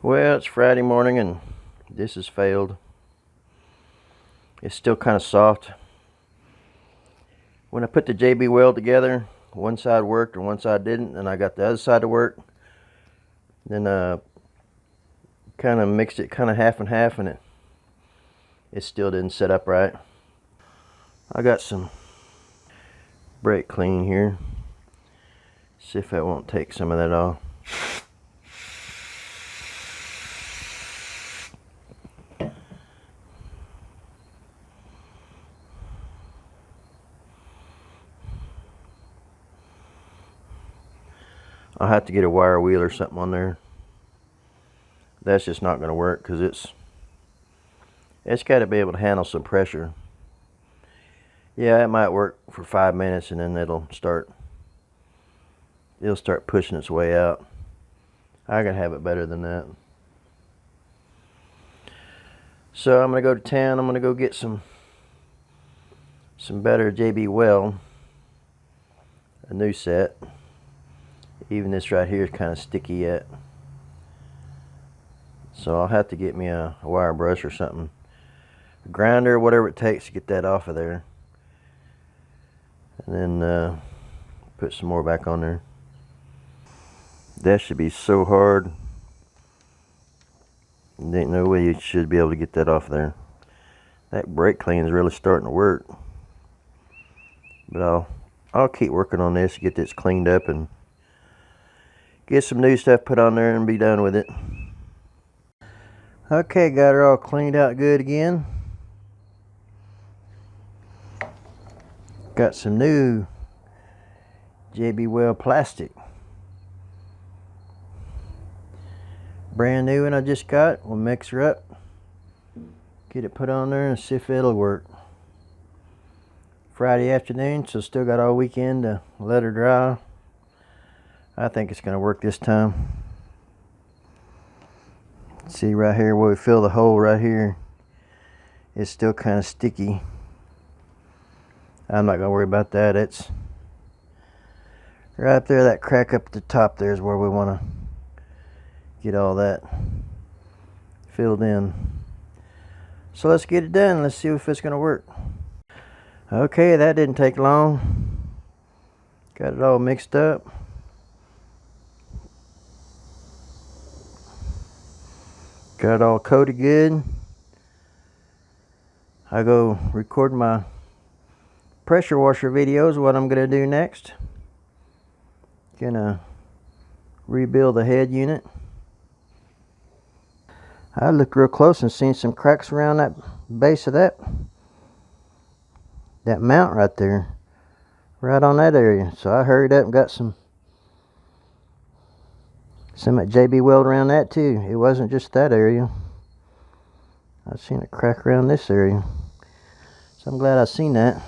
Well, it's Friday morning and this has failed. It's still kind of soft. When I put the JB weld together, one side worked and one side didn't, and I got the other side to work. Then kind of mixed it kind of half and half, and it still didn't set up right. I got some brake clean here. See if that won't take some of that off. I'll have to get a wire wheel or something on there. That's just not going to work because it's got to be able to handle some pressure. Yeah, it might work for 5 minutes and then it'll start pushing its way out. I can have it better than that. So I'm going to go to town. I'm going to go get some better JB weld, a new set. Even this right here is kind of sticky yet. So I'll have to get me a wire brush or something. A grinder, whatever it takes to get that off of there. And then put some more back on there. That should be so hard. There ain't no way you should be able to get that off there. That brake clean is really starting to work. But I'll keep working on this to get this cleaned up and get some new stuff put on there and be done with it. Okay, got her all cleaned out good again. Got some new JB Weld plastic. Brand new one I just got. We'll mix her up. Get it put on there and see if it'll work. Friday afternoon, so still got all weekend to let her dry. I think it's going to work this time. See right here where we fill the hole right here. It's still kind of sticky. I'm not going to worry about that. It's right up there, that crack up at the top there is where we want to get all that filled in. So let's get it done. Let's see if it's going to work. Okay, that didn't take long. Got it all mixed up. Got it all coated good. I go record my pressure washer videos. What I'm gonna do next. Gonna rebuild the head unit. I looked real close and seen some cracks around that base of that mount right there, right on that area. So I hurried up and got some JB weld around that too. It wasn't just that area. I seen a crack around this area. So I'm glad I seen that.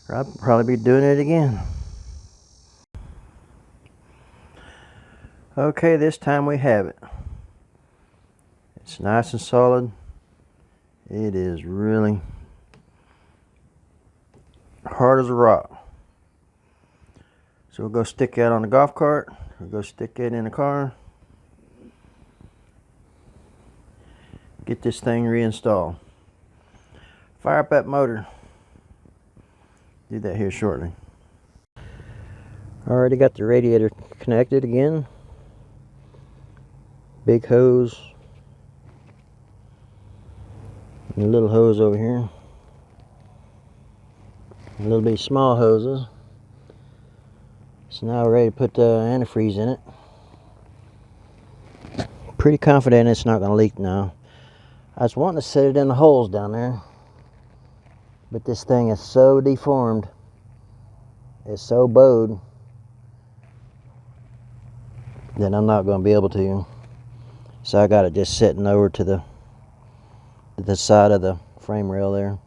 Or I'll probably be doing it again. Okay, this time we have it. It's nice and solid. It is really hard as a rock. So we'll go stick that on the golf cart. We'll go stick that in the car. Get this thing reinstalled. Fire up that motor. Do that here shortly. Already got the radiator connected again. Big hose. And a little hose over here. A little bit small hoses. So now we're ready to put the antifreeze in it. Pretty confident it's not going to leak now. I was wanting to set it in the holes down there, but this thing is so deformed, it's so bowed, that I'm not going to be able to. So I got it just sitting over to the side of the frame rail there.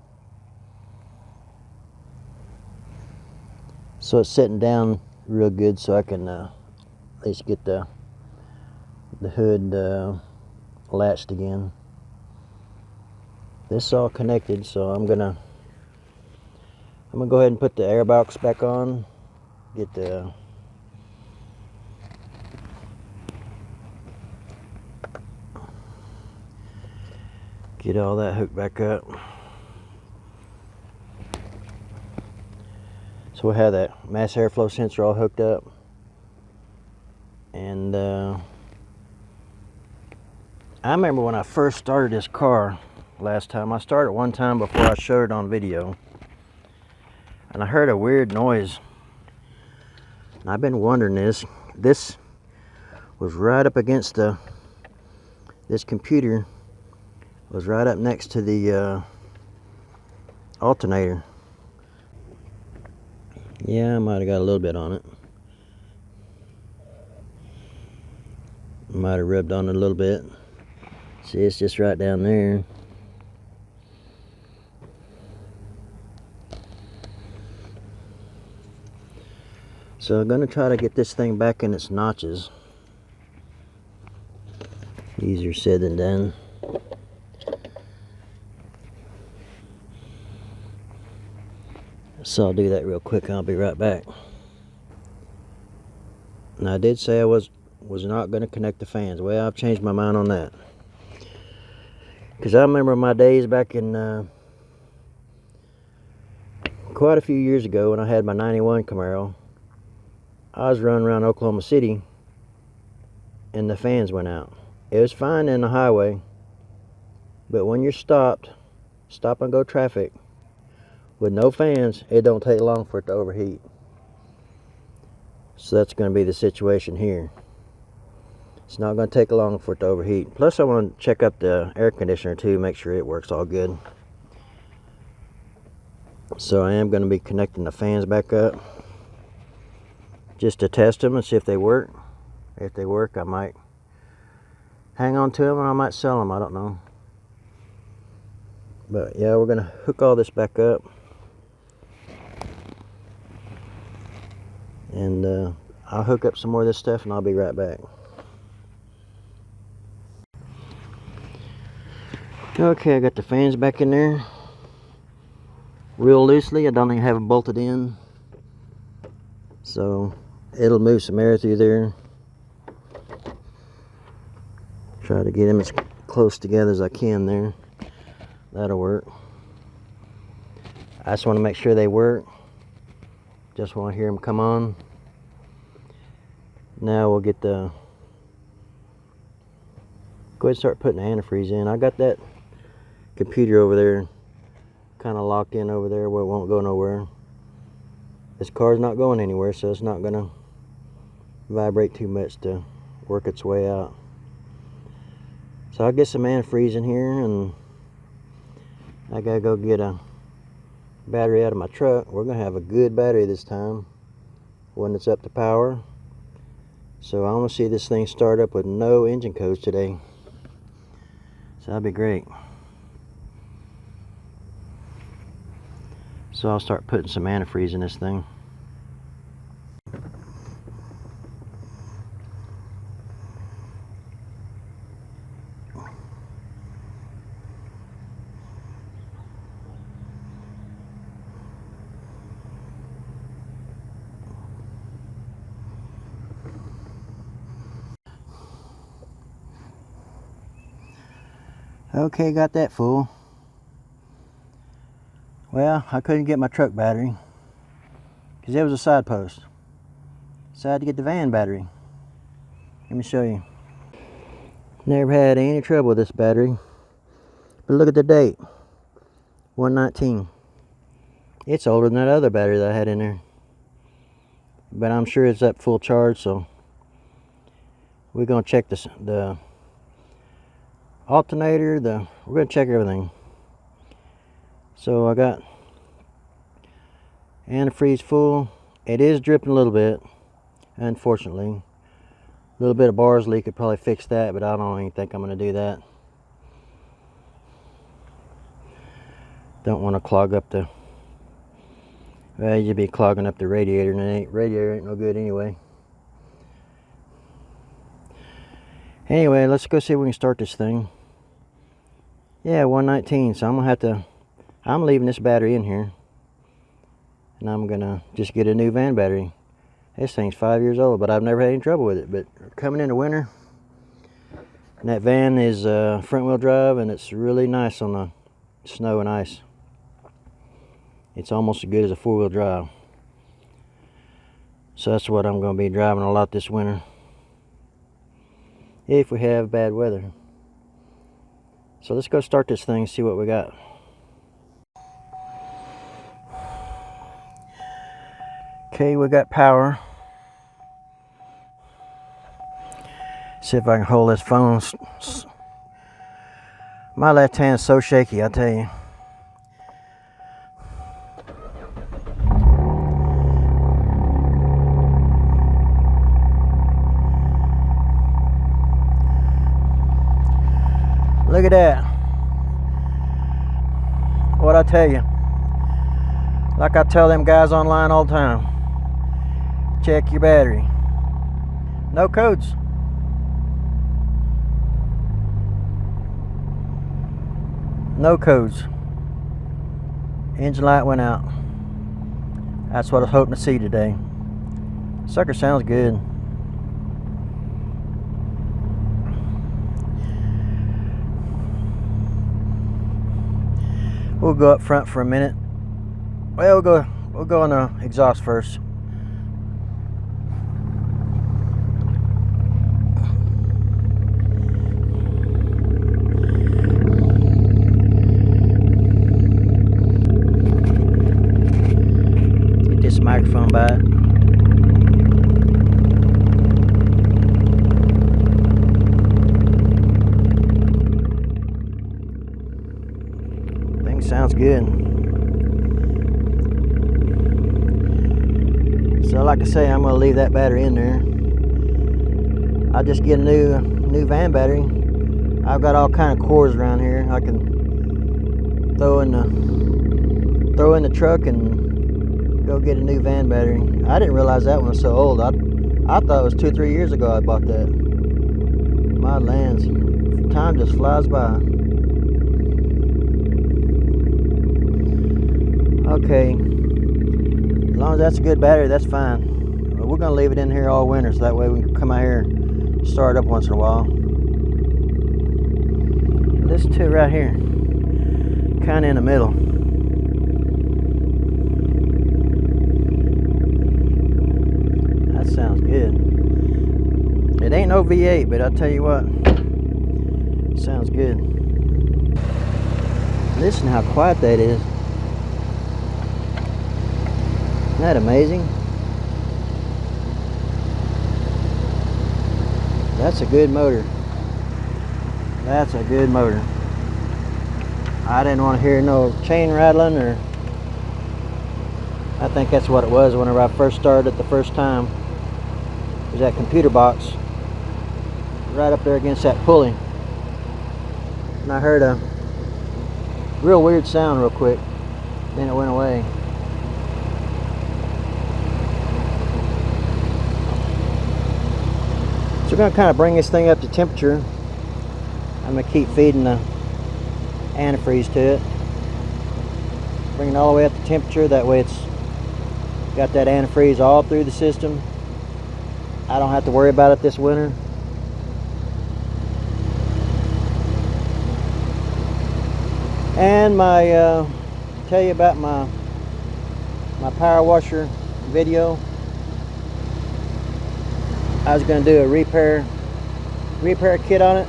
So it's sitting down real good, so I can at least get the hood latched again. This is all connected, so I'm gonna go ahead and put the air box back on. Get the Get all that hooked back up. So we have that mass airflow sensor all hooked up. And I remember when I first started this car last time. I started one time before I showed it on video. And I heard a weird noise. And I've been wondering this. This was right up against this computer was right up next to the alternator. Yeah, I might have got a little bit on it. Might have rubbed on it a little bit. See, it's just right down there. So I'm going to try to get this thing back in its notches. Easier said than done. So I'll do that real quick and I'll be right back. Now I did say I was not going to connect the fans. Well, I've changed my mind on that. Because I remember my days back in quite a few years ago when I had my 91 Camaro. I was running around Oklahoma City and the fans went out. It was fine in the highway, but when you're stop and go traffic with no fans, it don't take long for it to overheat. So that's going to be the situation here. It's not going to take long for it to overheat. Plus I want to check up the air conditioner too, make sure it works all good. So I am going to be connecting the fans back up just to test them and see if they work. If they work, I might hang on to them or I might sell them, I don't know. But yeah, we're going to hook all this back up. And I'll hook up some more of this stuff and I'll be right back. Okay, I got the fans back in there real loosely. I don't even have them bolted in, so it'll move some air through there. Try to get them as close together as I can there. That'll work. I just want to make sure they work. Just want to hear them come on. Now we'll get the go ahead and start putting the antifreeze in. I got that computer over there kind of locked in over there where it won't go nowhere. This car's not going anywhere, so it's not gonna vibrate too much to work its way out. So I'll get some antifreeze in here, and I gotta go get a battery out of my truck. We're gonna have a good battery this time, one that's up to power. So I want to see this thing start up with no engine codes today. So that'd be great. So I'll start putting some antifreeze in this thing. Okay, got that full. Well, I couldn't get my truck battery because it was a side post. Decided to get the van battery. Let me show you. Never had any trouble with this battery. But look at the date. 1/19. It's older than that other battery that I had in there. But I'm sure it's up full charge, so we're gonna check the alternator, we're gonna check everything. So I got antifreeze full. It is dripping a little bit, unfortunately. A little bit of bars leak could probably fix that, but I don't even think I'm gonna do that. Don't want to clog up the, well, you'd be clogging up the radiator, and the radiator ain't no good anyway. Anyway, let's go see if we can start this thing. Yeah, 119, so I'm leaving this battery in here. And I'm gonna just get a new van battery. This thing's 5 years old, but I've never had any trouble with it. But coming into winter, And that van is front wheel drive, and it's really nice on the snow and ice. It's almost as good as a 4-wheel drive. So that's what I'm going to be driving a lot this winter, if we have bad weather. So let's go start this thing and see what we got. Okay, we got power. See if I can hold this phone. My left hand is so shaky, I tell you. Look at that. What I tell you. Like I tell them guys online all the time. Check your battery. No codes. No codes. Engine light went out. That's what I was hoping to see today. Sucker sounds good. We'll go up front for a minute. Well, we'll go on the exhaust first. Get this microphone by it. Thing sounds good. So like I say, I'm going to leave that battery in there. I'll just get a new van battery. I've got all kind of cords around here. I can throw in the truck and go get a new van battery. I didn't realize that one was so old. I thought it was 2-3 years ago I bought that. My lands, time just flies by. Okay. As long as that's a good battery, that's fine. But we're going to leave it in here all winter, so that way we can come out here and start it up once in a while. This two right here, kind of in the middle. That sounds good. It ain't no V8, but I'll tell you what, it sounds good. Listen how quiet that is. Isn't that amazing? That's a good motor. That's a good motor. I didn't want to hear no chain rattling, or I think that's what it was whenever I first started it the first time. It was that computer box right up there against that pulley. And I heard a real weird sound real quick. Then it went away. So we're going to kind of bring this thing up to temperature. I'm going to keep feeding the antifreeze to it. Bring it all the way up to temperature. That way it's got that antifreeze all through the system. I don't have to worry about it this winter. And tell you about my power washer video. I was going to do a repair kit on it.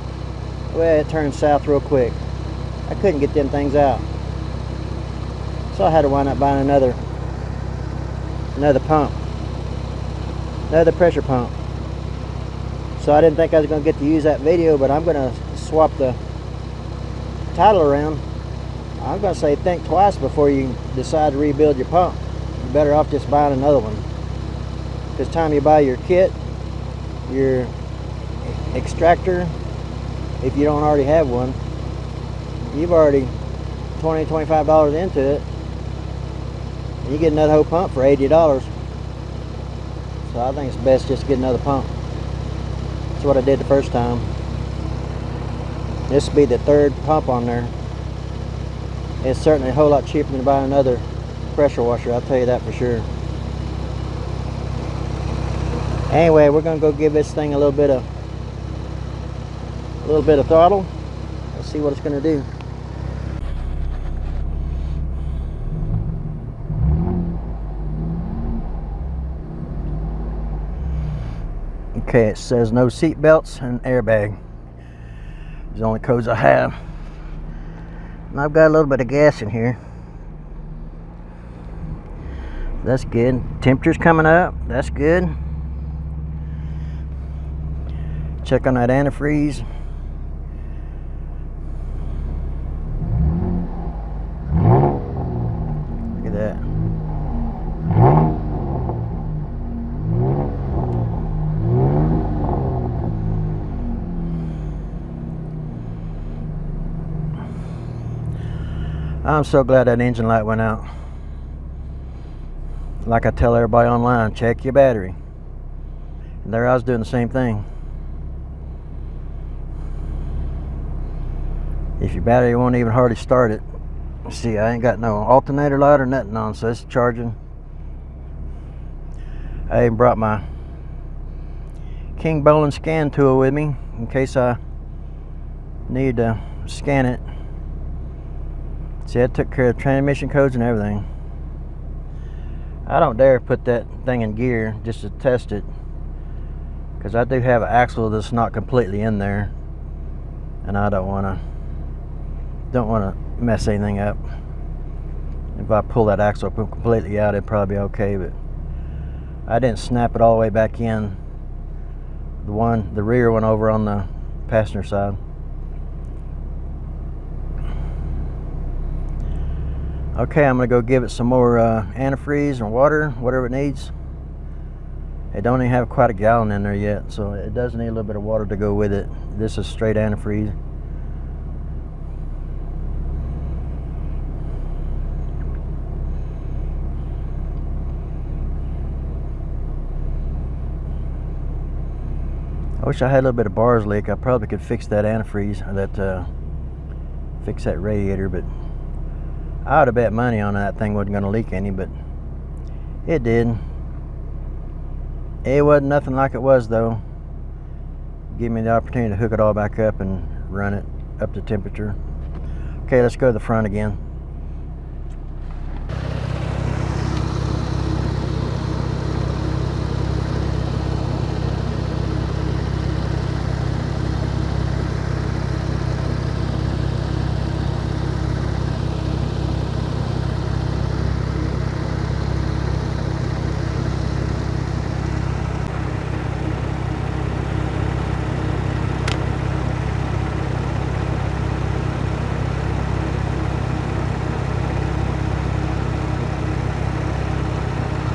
Well, it turned south real quick. I couldn't get them things out, so I had to wind up buying another pump, another pressure pump. So I didn't think I was going to get to use that video, but I'm going to swap the title around. I'm going to say think twice before you decide to rebuild your pump. You're better off just buying another one. Because time you buy your kit, your extractor, if you don't already have one, you've already $20-25 into it, and you get another whole pump for $80. So I think it's best just to get another pump. That's what I did the first time. This will be the third pump on there. It's certainly a whole lot cheaper than buying another pressure washer, I'll tell you that for sure. Anyway, we're going to go give this thing a little bit of little bit of throttle. Let's see what it's going to do. Okay, it says no seat belts and airbag. These are the only codes I have. And I've got a little bit of gas in here. That's good. Temperature's coming up. That's good. Check on that antifreeze. Look at that. I'm so glad that engine light went out. Like I tell everybody online, check your battery. And there I was doing the same thing. If your battery won't even hardly start it. See, I ain't got no alternator light or nothing on, so it's charging. I even brought my King Bowling scan tool with me in case I need to scan it. See, I took care of transmission codes and everything. I don't dare put that thing in gear just to test it, because I do have an axle that's not completely in there, and I don't want to mess anything up. If I pull that axle completely out, it'd probably be okay, but I didn't snap it all the way back in. The rear one over on the passenger side. Okay, I'm gonna go give it some more antifreeze or water, whatever it needs. It don't even have quite a gallon in there yet, so it does need a little bit of water to go with it. This is straight antifreeze. I wish I had a little bit of bars leak. I probably could fix that antifreeze, or fix that radiator, but I would have bet money on that thing wasn't going to leak any, but it did. It wasn't nothing like it was, though. Give me the opportunity to hook it all back up and run it up to temperature. Okay, let's go to the front again.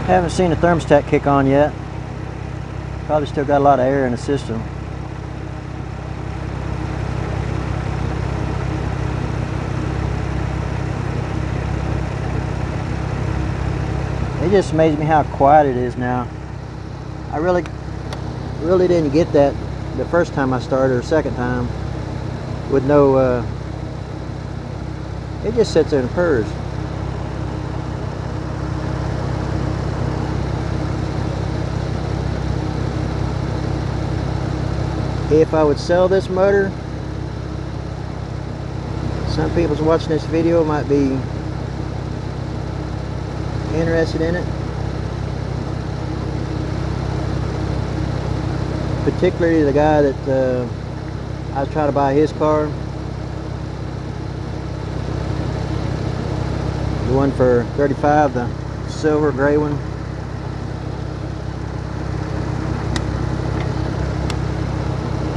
Haven't seen the thermostat kick on yet. Probably still got a lot of air in the system. It just amazes me how quiet it is now. I really didn't get that the first time I started, or second time, with no, it just sits there and purrs. If I would sell this motor, some people watching this video might be interested in it. Particularly the guy that I was trying to buy his car. The one for $35, the silver gray one.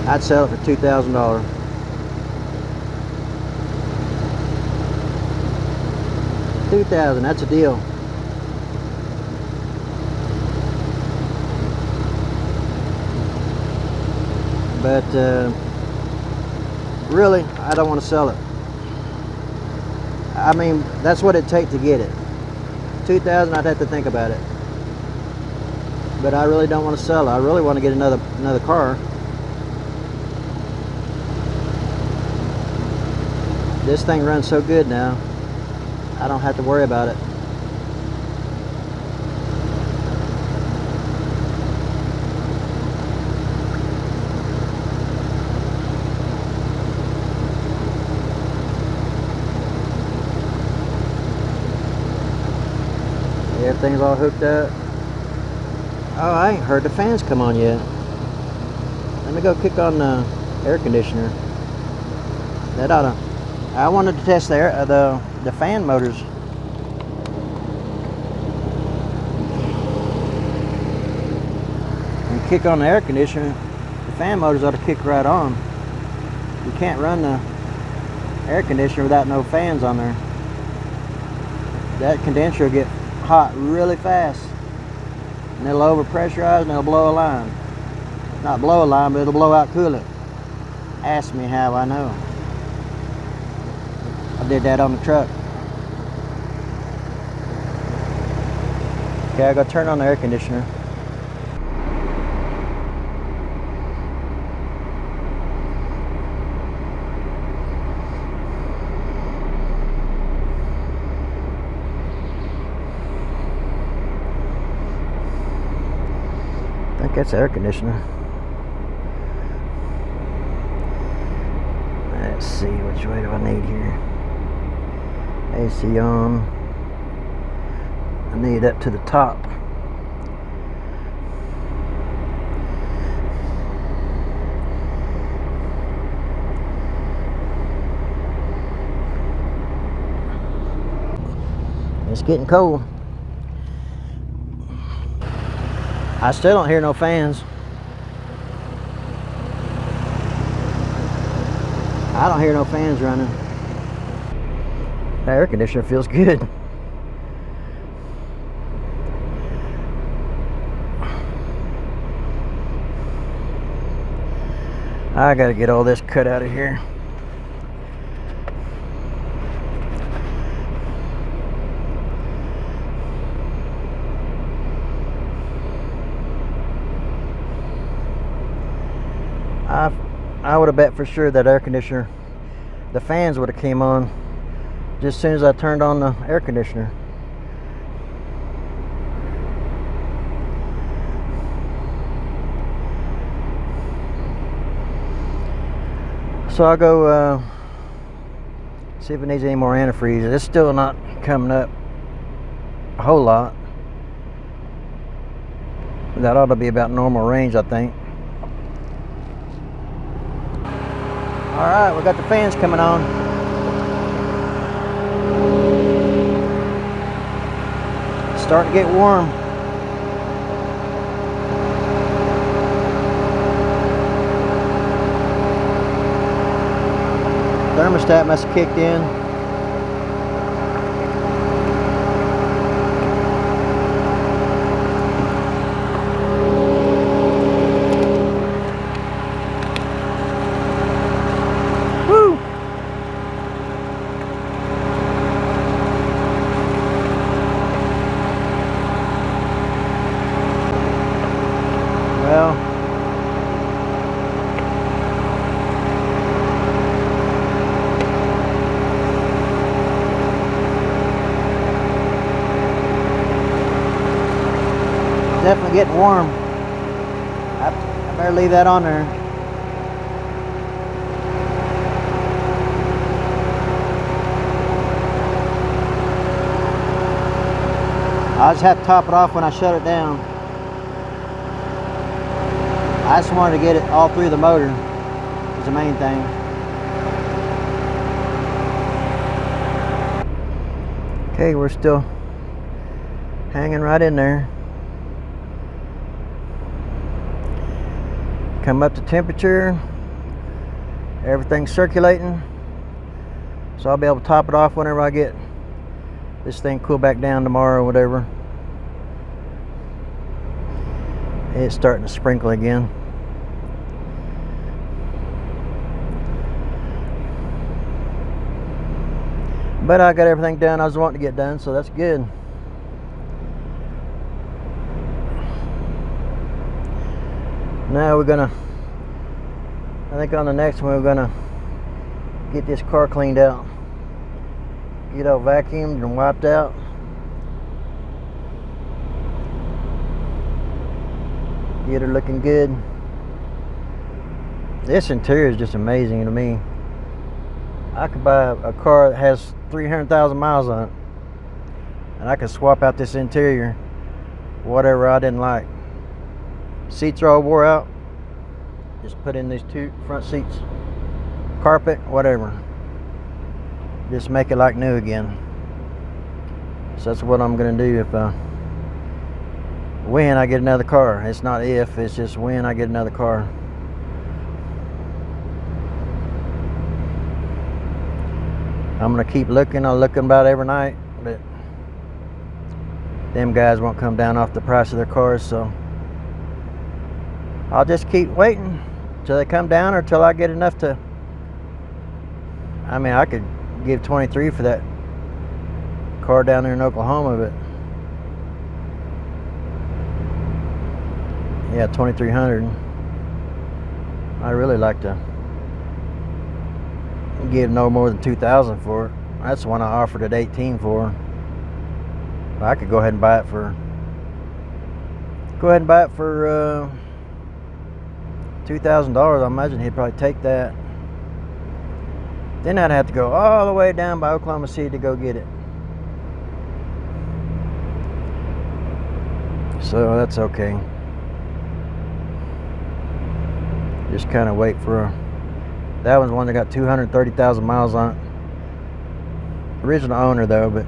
I'd sell it for $2,000. $2,000, that's a deal. But really, I don't want to sell it. I mean, that's what it'd take to get it. $2,000, I'd have to think about it. But I really don't want to sell it. I really want to get another car. This thing runs so good now, I don't have to worry about it. Everything's all hooked up. Oh, I ain't heard the fans come on yet. Let me go kick on the air conditioner. That oughta. I wanted to test the fan motors. And kick on the air conditioner, the fan motors ought to kick right on. You can't run the air conditioner without no fans on there. That condenser will get hot really fast, and it'll overpressurize and it'll blow a line. Not blow a line, but it'll blow out coolant. Ask me how I know. I did that on the truck. Okay, I gotta turn on the air conditioner. I think that's the air conditioner. Let's see, which way do I need here? AC on. I need up to the top. It's getting cold. I still don't hear no fans. I don't hear no fans running. The air conditioner feels good. I gotta get all this cut out of here. I would have bet for sure that air conditioner, the fans would have came on just as soon as I turned on the air conditioner. So I'll go see if it needs any more antifreeze. It's still not coming up a whole lot. That ought to be about normal range, I think. Alright, we got the fans coming on. It's starting to get warm. Thermostat must have kicked in. Well, definitely getting warm. I better leave that on there. I'll just have to top it off when I shut it down. I just wanted to get it all through the motor, is the main thing. Okay, we're still hanging right in there. Come up to temperature. Everything's circulating. So I'll be able to top it off whenever I get this thing cool back down tomorrow or whatever. It's starting to sprinkle again. But I got everything done I was wanting to get done, so that's good. Now we're gonna, I think on the next one we're gonna get this car cleaned out. Get all vacuumed and wiped out. Get her looking good. This interior is just amazing to me. I could buy a car that has 300,000 miles on it. and I can swap out this interior, whatever I didn't like. Seats are all wore out. Just put in these 2 front seats, carpet, whatever. Just make it like new again. So that's what I'm gonna do if when I get another car. It's not if, it's just when I get another car. I'm gonna keep looking. I'm looking about every night, but them guys won't come down off the price of their cars, so I'll just keep waiting till they come down or till I get enough to. I mean, I could give 23 for that car down there in Oklahoma, but yeah, 2,300. I really like to give no more than 2,000 for it. That's the one I offered at 18 for. But I could go ahead and buy it for $2,000. I imagine he'd probably take that. Then I'd have to go all the way down by Oklahoma City to go get it. So that's okay. Just kind of wait for that one's one that got 230,000 miles on it. Original owner though, but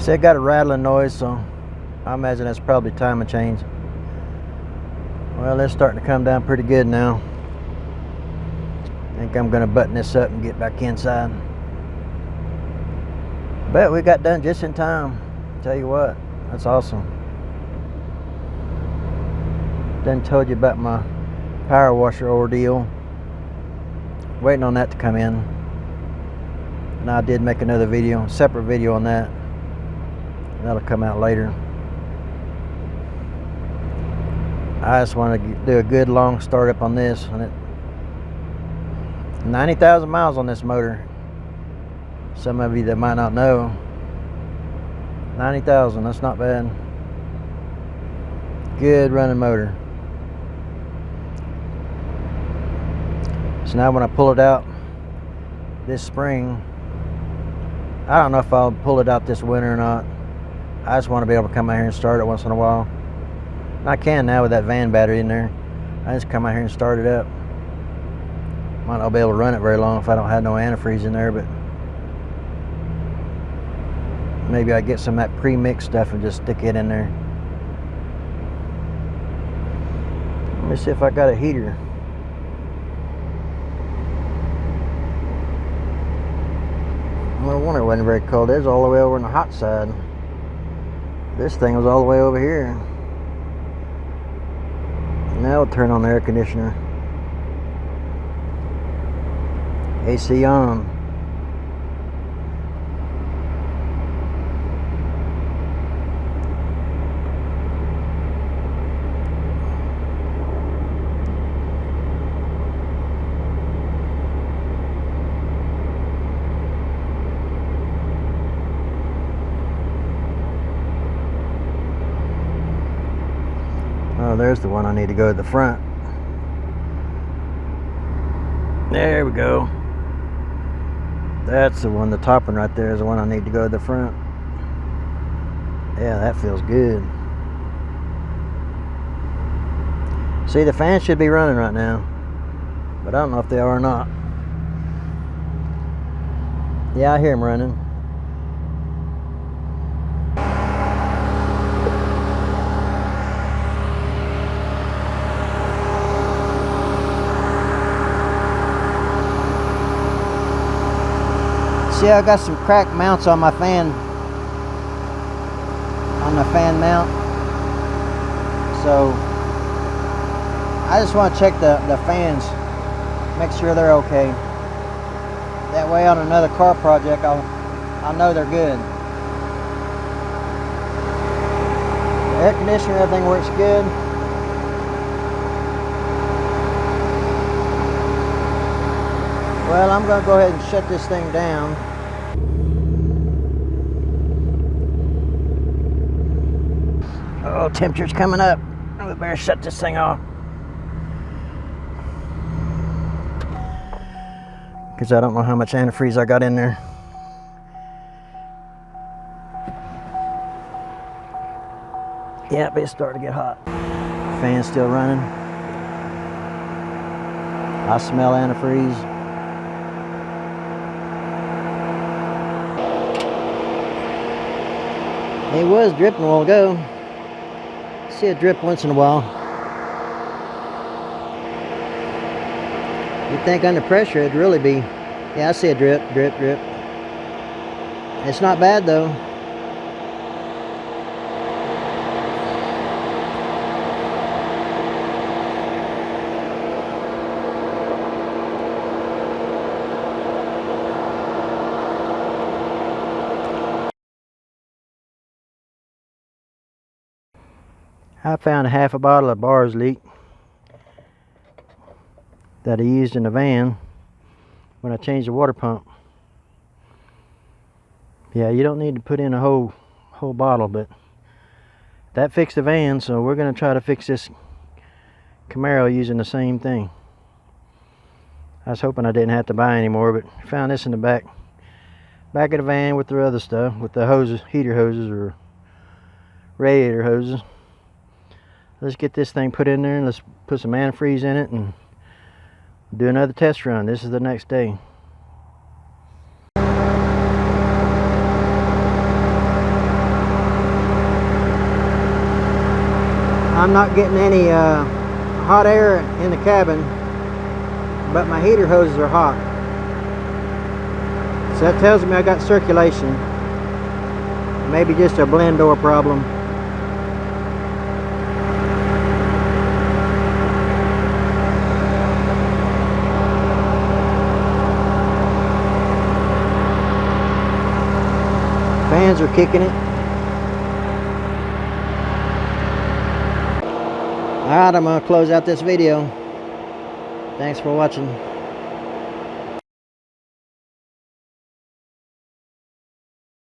see, it got a rattling noise, so I imagine that's probably time of change. Well, it's starting to come down pretty good now. I think I'm gonna button this up and get back inside. But we got done just in time. Tell you what, that's awesome. Done told you about my power washer ordeal. Waiting on that to come in. And I did make another video, separate video on that. That'll come out later. I just want to do a good long startup on this. And it 90,000 miles on this motor. Some of you that might not know, 90,000, that's not bad. Good running motor. So now when I pull it out this spring, I don't know if I'll pull it out this winter or not. I just want to be able to come out here and start it once in a while. And I can now with that van battery in there. I just come out here and start it up. Might not be able to run it very long if I don't have no antifreeze in there, but maybe I get some of that pre-mixed stuff and just stick it in there. Let me see if I got a heater. No wonder it wasn't very cold. It was all the way over on the hot side. This thing was all the way over here. Now we'll turn on the air conditioner. AC on. Oh, there's the one I need to go to the front. There we go. That's the one, the top one right there is the one I need to go to the front. Yeah, that feels good. See, the fans should be running right now, but I don't know if they are or not. Yeah, I hear them running. See, I got some cracked mounts on my fan, on the fan mount. So I just want to check the fans, make sure they're okay. That way on another car project, I'll know they're good. The air conditioner, everything works good. Well, I'm going to go ahead and shut this thing down. Oh, temperature's coming up. We better shut this thing off. Because I don't know how much antifreeze I got in there. Yep, it's starting to get hot. Fan's still running. I smell antifreeze. It was dripping a while ago. See it drip once in a while. You'd think under pressure it'd really be. Yeah, I see a drip, drip, drip. It's not bad though. I found a half a bottle of bars leak that I used in the van when I changed the water pump. Yeah, you don't need to put in a whole bottle, but that fixed the van, so we're going to try to fix this Camaro using the same thing. I was hoping I didn't have to buy any more, but I found this in the back of the van with the other stuff, with the hoses, heater hoses or radiator hoses. Let's get this thing put in there and let's put some antifreeze in it and do another test run. This is the next day. I'm not getting any hot air in the cabin, but my heater hoses are hot. So that tells me I got circulation. Maybe just a blend door problem. Fans are kicking it. Alright, I'm going to close out this video. Thanks for watching.